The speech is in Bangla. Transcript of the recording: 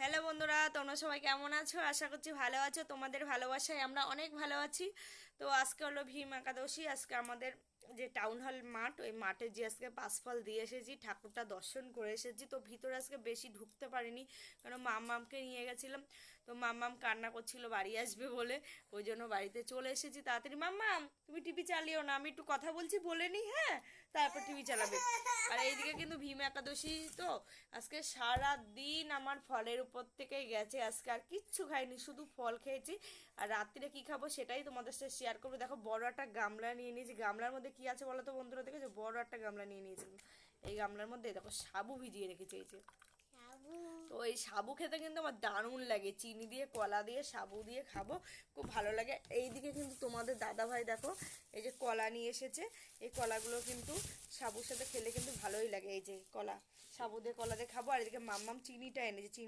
হ্যালো বন্ধুরা, তোমরা সবাই কেমন আছো? আশা করছি ভালো আছো। তোমাদের ভালোবাসায় আমরা অনেক ভালো আছি। তো আজকে হলো ভীম একাদশী। আজকে আমাদের যে টাউন হল মাঠ, ওই মাঠে যে আজকে পাঁচফল দিয়ে এসেছি, ঠাকুরটা দর্শন করে এসেছি। তো ভিতরে আজকে বেশি ঢুকতে পারিনি, কারণ মাম্মামকে নিয়ে গেছিলাম। তো মাম্মাম কান্না করছিল বাড়ি আসবে বলে, ওই জন্য বাড়িতে চলে এসেছি তাড়াতাড়ি। মাম্মাম, তুমি টিভি চালিও না, আমি একটু কথা বলছি বলে নি, হ্যাঁ? তারপর টিভি চালাবে। আর এইদিকে কিন্তু ভীম একাদশী, তো আজকে সারা দিন আমার ফলের উপর থেকে গেছে। আজকে আর কিচ্ছু খাইনি, শুধু ফল খেয়েছি। আর রাত্রিরে কি খাবো সেটাই তোমাদের সাথে শেয়ার করবো। দেখো, বড় একটা গামলা নিয়ে নিয়েছি। গামলার মধ্যে কি আছে বলো তো বন্ধুরা, দেখেছো? বড় একটা গামলা নিয়ে নিয়েছি। এই গামলার মধ্যে দেখো সাবু ভিজিয়ে রেখেছি, এই যে। তো এই সাবু খেতে কিন্তু আমার দারুণ লাগে, চিনি দিয়ে কলা দিয়ে সাবু দিয়ে খাবো, খুব ভালো লাগে। এইদিকে কিন্তু তোমাদের দাদা ভাই দেখো, এই যে কলা নিয়ে এসেছে। এই কলাগুলো কিন্তু সাবুর সাথে খেলে কিন্তু ভালোই লাগে। এই যে কলা, সাবু দিয়ে কলা দিয়ে খাবো। আর এদিকে মাম্মাম চিনিটা এনেছে, চিনি